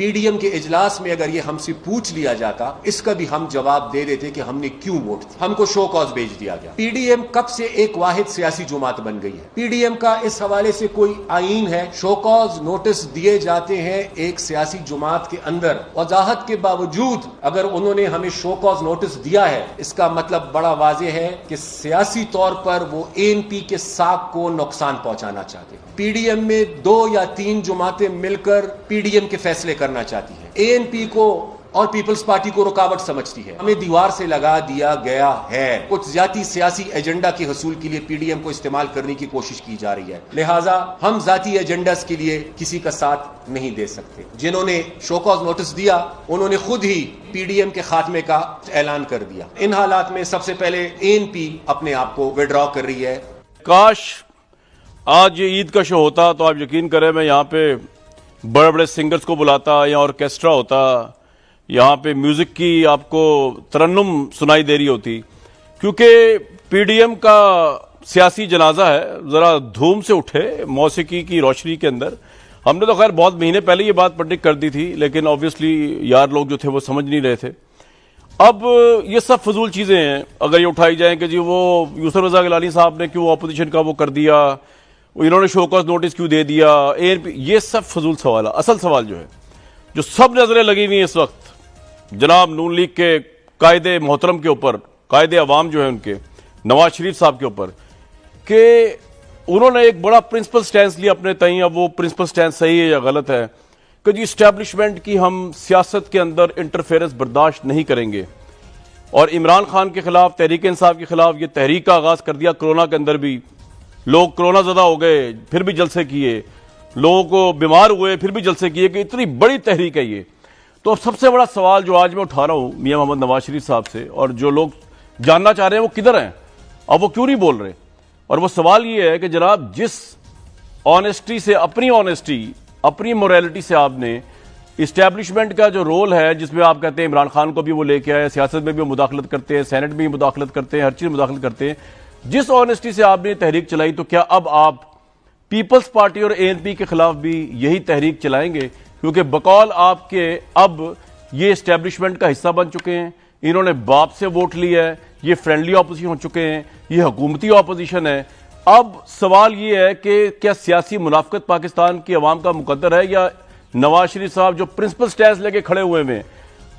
PDM के इजलास में अगर ये हमसे पूछ लिया जाता, इसका भी हम जवाब दे देते कि हमने क्यों वोट दिया। हमको शो कॉज भेज दिया गया। पीडीएम कब से एक वाहिद सियासी जमात बन गई है? पीडीएम का इस हवाले से कोई आईन है? शो कॉज नोटिस दिए जाते हैं एक सियासी जमात के अंदर, वजाहत के बावजूद अगर उन्होंने हमें शो कॉज नोटिस दिया है, इसका मतलब बड़ा वाज़ेह है कि सियासी तौर पर वो एएनपी के साख को नुकसान पहुंचाना चाहते हैं। पीडीएम में 2 या 3 जमातें मिलकर पीडीएम के फैसले करना चाहती है। एएनपी को और पीपल्स पार्टी को रुकावट समझती है। हमें दीवार से लगा दिया गया है। कुछ जाती सियासी एजेंडा के हसूल के लिए पीडीएम को इस्तेमाल करने की कोशिश की जा रही है। लिहाजा हम जाती एजेंडास के लिए किसी का साथ नहीं दे सकते। जिन्होंने शोकॉज नोटिस दिया, उन्होंने खुद ही पीडीएम के खात्मे का ऐलान कर दिया। इन हालात में सबसे पहले एएनपी अपने आप को विड्रॉ कर रही है। काश आज ये ईद का शो होता तो आप यकीन करें मैं यहाँ पे बड़े बड़े सिंगर्स को बुलाता, या ऑर्केस्ट्रा होता, यहाँ पे म्यूजिक की आपको तरन्नुम सुनाई दे रही होती, क्योंकि पीडीएम का सियासी जनाजा है, जरा धूम से उठे मौसीकी की रोशनी के अंदर। हमने तो खैर बहुत महीने पहले ये बात प्रेडिक्ट कर दी थी, लेकिन ऑब्वियसली यार लोग जो थे वो समझ नहीं रहे थे। अब ये सब फजूल चीजें हैं अगर ये उठाई जाएं कि जी वो यूसुफ रजा गिलानी साहब ने क्यों ऑपोजिशन का वो कर दिया, इन्होंने शोकॉज नोटिस क्यों दे दिया, एएनपी, ये सब फजूल सवाल है। असल सवाल जो है, जो सब नजरें लगी हुई हैं इस वक्त जनाब नून लीग के कायदे मोहतरम के ऊपर, कायदे अवाम जो है उनके, नवाज शरीफ साहब के ऊपर, कि उन्होंने एक बड़ा प्रिंसिपल स्टैंस लिया अपने तई। अब वो प्रिंसिपल स्टैंस सही है या गलत है कि जी इस्टेब्लिशमेंट की हम सियासत के अंदर इंटरफेरेंस बर्दाश्त नहीं करेंगे, और इमरान खान के खिलाफ, तहरीक इंसाफ के खिलाफ ये तहरीक का आगाज कर दिया। कोरोना के अंदर भी लोग कोरोना ज़दा हो गए, फिर भी जलसे किए, लोगों को बीमार हुए, फिर भी जलसे किए, कि इतनी बड़ी तहरीक है ये। तो अब सबसे बड़ा सवाल जो आज मैं उठा रहा हूं मियां मोहम्मद नवाज शरीफ साहब से, और जो लोग जानना चाह रहे हैं वो किधर हैं, अब वो क्यों नहीं बोल रहे, और वो सवाल ये है कि जनाब जिस ऑनेस्टी से, अपनी ऑनेस्टी, अपनी मोरालिटी से आपने इस्टेब्लिशमेंट का जो रोल है, जिसमें आप कहते हैं इमरान खान को भी वो लेके आए, सियासत में भी वो मुदाखलत करते हैं, सेनेट में भी मुदाखलत करते हैं, हर चीज मुदाखलत करते हैं, जिस ऑनेस्टी से आपने तहरीक चलाई, तो क्या अब आप पीपल्स पार्टी और एएनपी के खिलाफ भी यही तहरीक चलाएंगे? क्योंकि बकौल आपके अब ये एस्टेब्लिशमेंट का हिस्सा बन चुके हैं, इन्होंने बाप से वोट लिया है, ये फ्रेंडली ऑपोजिशन हो चुके हैं, ये हुकूमती ऑपोजिशन है। अब सवाल ये है कि क्या सियासी मुनाफकत पाकिस्तान की अवाम का मुकद्दर है, या नवाज शरीफ साहब जो प्रिंसिपल स्टैंस लेके खड़े हुए हैं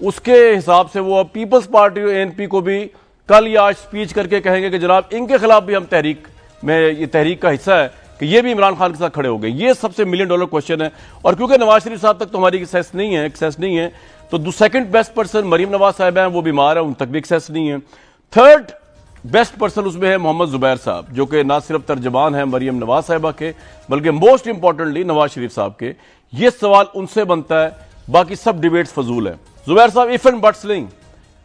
उसके हिसाब से वो अब पीपल्स पार्टी और एएनपी को भी कल या आज स्पीच करके कहेंगे कि जनाब इनके खिलाफ भी हम तहरीक में, ये तहरीक का हिस्सा है कि ये भी इमरान खान के साथ खड़े हो गए। ये सबसे $1 मिलियन क्वेश्चन है। और क्योंकि नवाज शरीफ साहब तक तो हमारी एक्सेस नहीं है, तो second best person Maryam Nawaz साहब हैं, वो बीमार है, उन तक भी एक्सेस नहीं है। थर्ड बेस्ट पर्सन उसमें है मोहम्मद जुबैर साहब, जो कि ना सिर्फ तर्जमान है मरीम नवाज साहिबा के, बल्कि मोस्ट इंपॉर्टेंटली नवाज शरीफ साहब के। ये सवाल उनसे बनता है, बाकी सब डिबेट्स फजूल है। जुबैर साहब इफ एंड बट्स नहीं,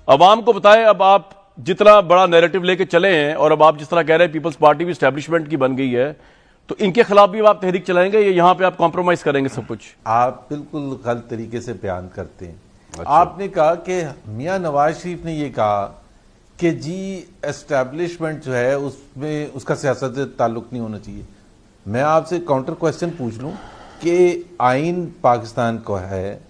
अवाम को बताएं। अब आप जितना बड़ा नैरेटिव लेके चले हैं, और अब आप जिस तरह कह रहे हैं पीपल्स पार्टी भी एस्टेब्लिशमेंट की बन गई है, तो इनके खिलाफ भी आप तहरीक चलाएंगे या यहां पे आप कॉम्प्रोमाइज करेंगे सब कुछ? आप बिल्कुल गलत तरीके से बयान करते हैं। अच्छा। आपने कहा कि मियां नवाज शरीफ ने ये कहा कि जी एस्टेब्लिशमेंट जो है उसमें उसका सियासत से ताल्लुक नहीं होना चाहिए। मैं आपसे काउंटर क्वेश्चन पूछ लूं कि आइन पाकिस्तान का है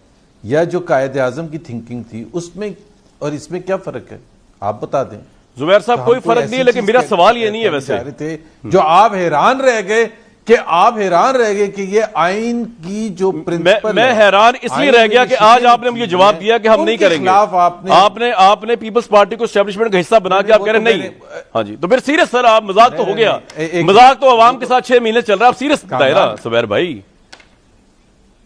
या जो कायदे आजम की थिंकिंग थी उसमें और इसमें क्या फर्क है, आप बता दें। जुबैर साहब तो कोई फर्क नहीं है, लेकिन मेरा सवाल ये नहीं है वैसे थे जो आप हैरान रह गए कि ये आइन की जो प्रिंसिपल, मैं हैरान इसलिए रह गया कि आज आपने मुझे जवाब दिया कि हम नहीं करेंगे। आपने पीपल्स पार्टी को एस्टेब्लिशमेंट का हिस्सा बना के आप कह रहे नहीं। हाँ जी, तो फिर सीरियस सर, आप मजाक तो हो गया, मजाक तो अवाम के साथ 6 महीने चल रहा है, आप सीरियस दायरा जुबैर भाई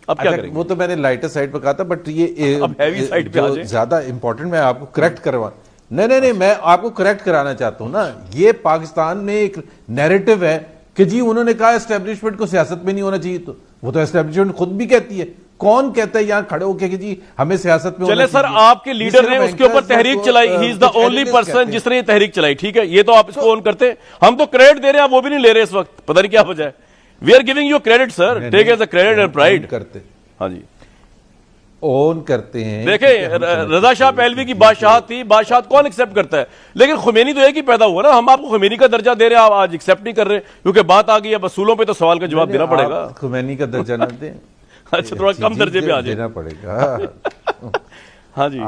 अब क्या करेंगे? वो तो मैंने लाइटर साइड पर कहा था, बट ये अब हैवी साइड पे आ जाए। ज्यादा इंपॉर्टेंट मैं आपको करेक्ट करवा नहीं, मैं आपको करेक्ट कराना चाहता हूं ना। ये पाकिस्तान में एक नैरेटिव है कि जी उन्होंने कहा एस्टेब्लिशमेंट को सियासत में नहीं होना चाहिए, तो वो तो एस्टेब्लिशमेंट खुद भी कहती है। कौन कहता है यहां खड़े होकर कि जी हमें सियासत में चले सर, आपके लीडर ने उसके ऊपर तहरीक चलाई, he is the only person जिसने ये तहरीक चलाई, ठीक है, ये तो आप इसको ऑन करते, हम तो क्रेडिट दे रहे हैं, आप वो भी नहीं ले रहे इस वक्त, पता नहीं क्या वजह है। We are giving you credit sir, take as a credit and pride करते। हाँ जी, ओन करते हैं। देखें, रजा शाह पहलवी की बादशाह थी, बादशाह कौन एक्सेप्ट करता है, लेकिन खुमैनी तो एक ही पैदा हुआ ना, हम आपको खुमैनी का दर्जा दे रहे हैं, आप आज एक्सेप्ट नहीं कर रहे, क्योंकि बात आ गई है असूलों पे, तो सवाल का जवाब देना पड़ेगा। खुमैनी का दर्जा ना दें, अच्छा, थोड़ा कम दर्जे पे आ जाए, देना पड़ेगा। हाँ जी।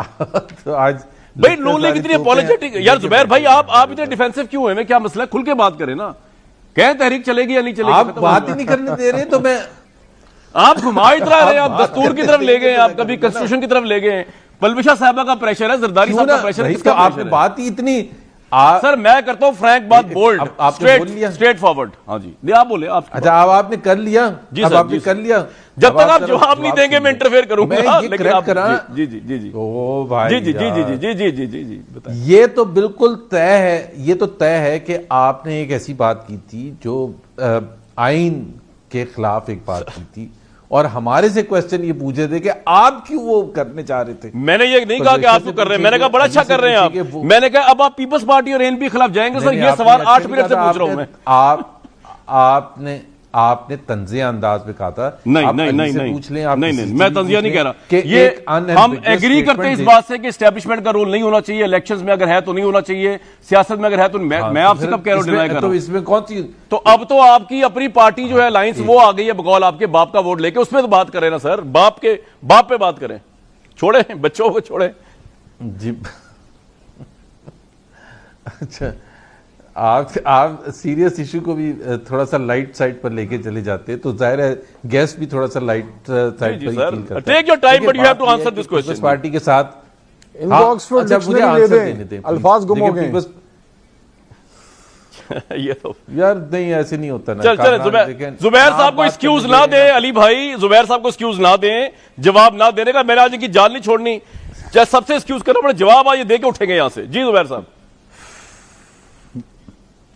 तो आज भाई नून लीग इतनी अपॉलोजेटिक, यार जुबैर भाई आप इतने डिफेंसिव क्यों हैं? क्या मसला है? खुल के बात करें ना, कहें तहरीक चलेगी या नहीं चलेगी। आप बात ही नहीं करने दे रहे, तो मैं आप घुमा इतना रहे, आप दस्तूर की तरफ ले गए, आप कभी कॉन्स्टिट्यूशन की तरफ ले गए, पलविशा साहबा का प्रेशर है, जरदारी साहब का प्रेशर है, किसका आपने बात ही इतनी सर मैं करता हूं फ्रैंक बात, बोल्ड, स्ट्रेट फॉरवर्ड। हाँ जी, नहीं आप बोले आप। अच्छा, अब आपने कर लिया जी, अब आपने कर लिया। जब तक आप जवाब नहीं देंगे मैं इंटरफेयर करूंगा, लेकिन आप करा। जी जी जी जी ओ भाई, जी जी जी जी जी जी जी जी जी बताइए। ये तो बिल्कुल तय है, ये तो तय है कि आपने एक ऐसी बात की थी जो आइन के खिलाफ एक बात की थी, और हमारे से क्वेश्चन ये पूछे थे कि आप क्यों वो करने चाह रहे थे। मैंने ये नहीं कहा कि आप क्यों कर रहे हैं, मैंने कहा बड़ा अच्छा कर रहे हैं आप। मैंने कहा अब आप पीपल्स पार्टी और एएनपी खिलाफ जाएंगे सर, ये सवाल 8 मिनट से पूछ रहा हूं मैं। आपने तंजिया अंदाज में कहा था। नहीं नहीं नहीं नहीं पूछ लें, नहीं मैं तंजिया नहीं कह रहा। ये हम एग्री करते हैं इस बात से कि एस्टेब्लिशमेंट का रोल नहीं होना चाहिए, इलेक्शंस में अगर है तो नहीं होना चाहिए, सियासत में अगर है तो मैं आपसे कब कह रहा हूं डिनाई कर रहा हूं। तो इसमें कौन सी, तो अब तो आपकी अपनी पार्टी जो है अलायंस वो आ गई है बकौल आपके बाप का वोट लेके, उसमें तो बात करें ना सर, बाप पे बात करें, छोड़े बच्चों को छोड़े जी। अच्छा, आप सीरियस इशू को भी थोड़ा सा लाइट साइड पर लेके चले जाते हैं, तो जाहिर है गेस्ट भी थोड़ा सा लाइट साइड पर फील करता है। Take your time but you have to answer this question. Party के साथ इनको ऑक्सफोर्ड डिक्शनरी दे दें, अल्फाज गुम हो गए। ये तो यार नहीं, ऐसे नहीं होता ना। चल जुबैर साहब को एक्सक्यूज ना दे, अली भाई जुबैर साहब को एक्सक्यूज ना दें, जवाब ना देने का। मैंने आज की जान नहीं छोड़नी, चाहे सबसे एक्सक्यूज करना पड़े, जवाब आज दे के उठेंगे यहां से। जी जुबैर साहब।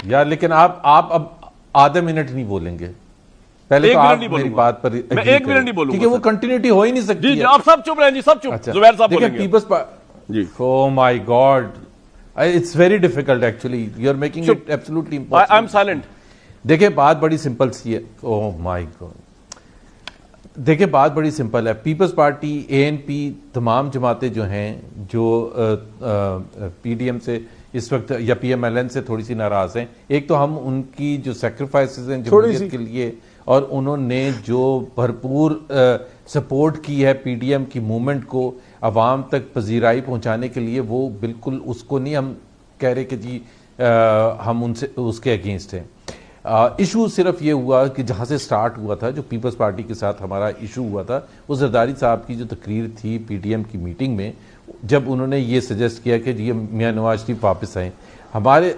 यार लेकिन आप अब आधे मिनट नहीं बोलेंगे, पहले तो आप मेरी बात पर मैं 1 मिनट नहीं बोलूंगा क्योंकि वो कंटिन्यूटी हो ही नहीं सकती। जी आप सब चुप रहें जी, सब चुप। अच्छा, जुबैर साहब बोलेंगे। Peoples ji. Oh my God, it's very difficult actually, you are making it absolutely impossible. I am silent. देखिए बात बड़ी सिंपल सी है। ओह माय गॉड, देखिए बात बड़ी सिंपल है। पीपल्स पार्टी, एएनपी, तमाम जमातें जो हैं, जो पीडीएम से इस वक्त या पीएमएलएन से थोड़ी सी नाराज हैं। एक तो हम उनकी जो सैक्रिफाइसेस हैं जमहूरियत के लिए, और उन्होंने जो भरपूर सपोर्ट की है पीडीएम की मूवमेंट को अवाम तक पजीराई पहुंचाने के लिए, वो बिल्कुल उसको नहीं हम कह रहे कि जी हम उनसे उसके अगेंस्ट हैं। इशू सिर्फ ये हुआ कि जहाँ से स्टार्ट हुआ था, जो पीपल्स पार्टी के साथ हमारा इशू हुआ था, वो जरदारी साहब की जो तकरीर थी पीडीएम की मीटिंग में, जब उन्होंने ये सजेस्ट किया कि ये मियां नवाज शरीफ वापस आए।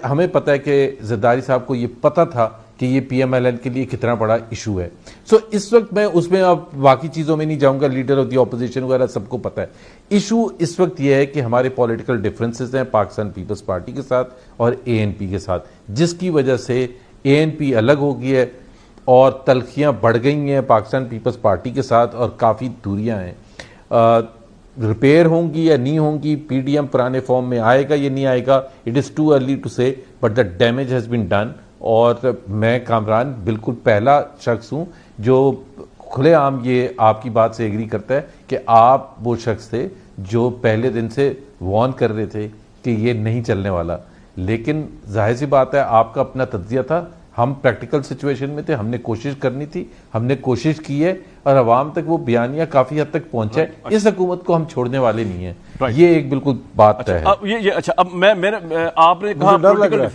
हमें पता है कि जरदारी साहब को ये पता था कि ये पीएमएलएन के लिए कितना बड़ा इशू है। सो इस वक्त मैं उसमें अब बाकी चीज़ों में नहीं जाऊंगा, लीडर ऑफ द ऑपोजिशन वगैरह सबको पता है। इशू इस वक्त ये है कि हमारे पॉलिटिकल डिफरेंसेस हैं पाकिस्तान पीपल्स पार्टी के साथ और एएनपी के साथ, जिसकी वजह से एएनपी अलग हो गई है और तलखियाँ बढ़ गई हैं पाकिस्तान पीपल्स पार्टी के साथ, और काफ़ी दूरियाँ हैं। रिपेयर होंगी या नहीं होंगी, पीडीएम पुराने फॉर्म में आएगा या नहीं आएगा, it is too early to say, but the damage has been done. और मैं कामरान बिल्कुल पहला शख्स हूँ जो खुलेआम ये आपकी बात से एग्री करता है कि आप वो शख्स थे जो पहले दिन से वार्न कर रहे थे कि ये नहीं चलने वाला। लेकिन जाहिर सी बात है, आपका अपना तज्जिया था, हम प्रैक्टिकल सिचुएशन में थे, हमने कोशिश करनी थी, हमने कोशिश की है, और अवाम तक वो बयानिया काफी हद तक पहुंचा है। इस हुकूमत को हम छोड़ने वाले नहीं है, ये एक बिल्कुल बात तय है। अच्छा, अब आपने कहा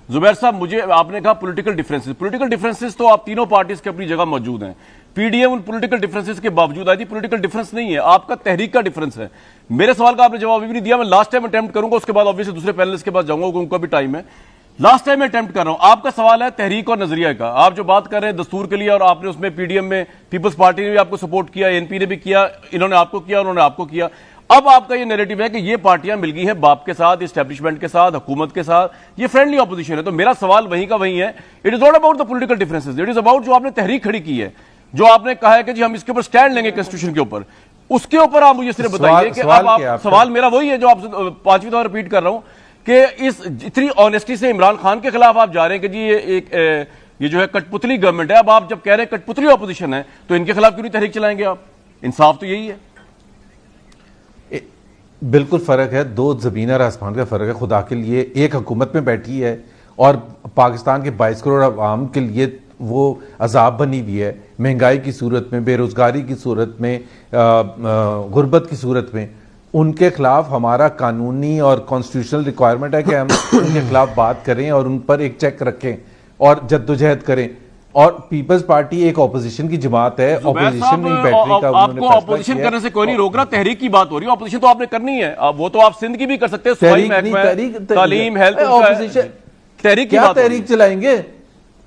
जुबैर साहब, मुझे आपने कहा पॉलिटिकल डिफरेंसेस तो आप तीनों पार्टीज के अपनी जगह मौजूद हैं। पीडीएम उन पॉलिटिकल डिफरेंसेस के बावजूद आई थी, पॉलिटिकल डिफरेंस नहीं है, आपका तहरीक का डिफरेंस है। मेरे सवाल का आपने जवाब अभी भी नहीं दिया, मैं लास्ट टाइम अटेम्प्ट करूंगा, उसके बाद ऑब्वियसली दूसरे पैनलिस्ट के पास जाऊंगा, उनका भी टाइम है। लास्ट टाइम मैं अटेम्प्ट कर रहा हूं। आपका सवाल है तहरीक और नजरिया का, आप जो बात कर रहे हैं दस्तूर के लिए, और आपने उसमें पीडीएम में पीपल्स पार्टी ने भी आपको सपोर्ट किया, एनपी ने भी किया, इन्होंने आपको किया, उन्होंने आपको किया। अब आपका ये नैरेटिव है कि ये पार्टियां मिल गई हैं बाप के साथ, एस्टेब्लिशमेंट के साथ, हुकूमत के साथ, ये फ्रेंडली ऑपोजिशन है। तो मेरा सवाल वहीं का वहीं है, it is not about the political differences, it is about जो आपने तहरीक खड़ी की है, जो आपने कहा है कि जी हम इसके ऊपर स्टैंड लेंगे कॉन्स्टिट्यूशन के ऊपर, उसके ऊपर आप मुझे सिर्फ बताइए कि अब आप सवाल मेरा वही है जो आपसे 5वीं दफा रिपीट कर रहा हूं कि इस इतनी ऑनेस्टी से इमरान खान के खिलाफ आप जा रहे हैं कि जी ये जो है कठपुतली गवर्नमेंट है। अब आप जब कह रहे हैं कठपुतली ऑपोजिशन है, तो इनके खिलाफ क्यों नहीं तहरीक चलाएंगे आप? इंसाफ तो यही है। बिल्कुल फर्क है, दो जमीन और आसमान का फर्क है। खुदा के लिए एक हुकूमत में बैठी है और पाकिस्तान के 22 करोड़ आवाम के लिए वो अजाब बनी हुई है, महंगाई की सूरत में, बेरोजगारी की सूरत में, गुर्बत की सूरत में, उनके खिलाफ हमारा कानूनी और कॉन्स्टिट्यूशनल रिक्वायरमेंट है कि हम उनके खिलाफ बात करें और उन पर एक चेक रखें और जद्दोजहद करें। और पीपल्स पार्टी एक ऑपोजिशन की जमात है, ऑपोजिशन में बैठने का आपको ऑपोजिशन करने से कोई नहीं रोक रहा, तहरीक की बात हो रही है, ऑपोजिशन तो आपने करनी है। अब वो तो आप सिंध की भी कर सकते हैं, तालीम, हेल्थ, ऑपोजिशन तहरीक की क्या बात तहरीक चलाएंगे?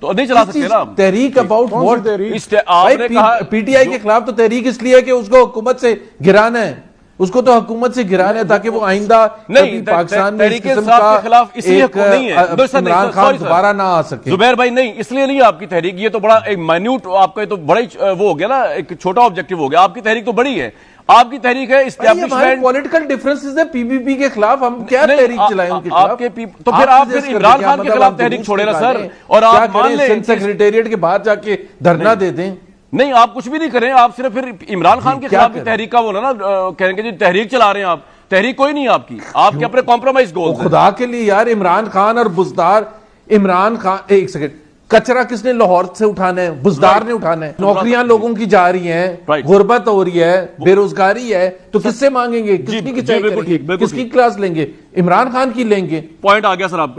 तो नहीं चला सकते ना तहरीक अबाउट व्हाट? आपने कहा पीटीआई के खिलाफ तो तहरीक इसलिए है कि उसको हुकूमत से गिराना है, उसको तो हुकूमत से गिराना है ताकि वो आइंदा नहीं पाकिस्तान में तहरीक इंसाफ के खिलाफ इसलिए नहीं है, इमरान खान दोबारा ना आ सके। जुबैर भाई नहीं, इसलिए नहीं आपकी तहरीक, ये तो बड़ा एक माइन्यूट आपका, तो बड़ा ही वो हो गया ना, एक छोटा ऑब्जेक्टिव हो गया। आपकी तहरीक तो बड़ी है, आपकी तहरीक है इस्टेब्लिशमेंट, पॉलिटिकल डिफरेंसेस है पीपीपी के खिलाफ, हम क्या तहरीक चलाएं उनके खिलाफ? तो फिर आप फिर इमरान खान के खिलाफ तहरीक छोड़े ना सर, और आप मान लें सेक्रेटेरिएट के बाहर जाके धरना दे दें। नहीं, आप कुछ भी नहीं करें, आप सिर्फ फिर इमरान खान के खिलाफ तहरीक का बोला ना, कहेंगे जी तहरीक चला रहे हैं आप, तहरीक कोई नहीं आपकी, आपके अपने कॉम्प्रोमाइज गोल। खुदा के लिए यार, इमरान खान और बुजदार, इमरान खान, एक सेकंड, कचरा किसने लाहौर से उठाना है? बुजदार ने उठाना है। नौकरियां लोगों की जा रही हैं, गुर्बत हो रही है, बेरोजगारी है, तो किससे मांगेंगे? किसकी क्लास लेंगे? इमरान खान की लेंगे? पॉइंट आ गया सर आपका।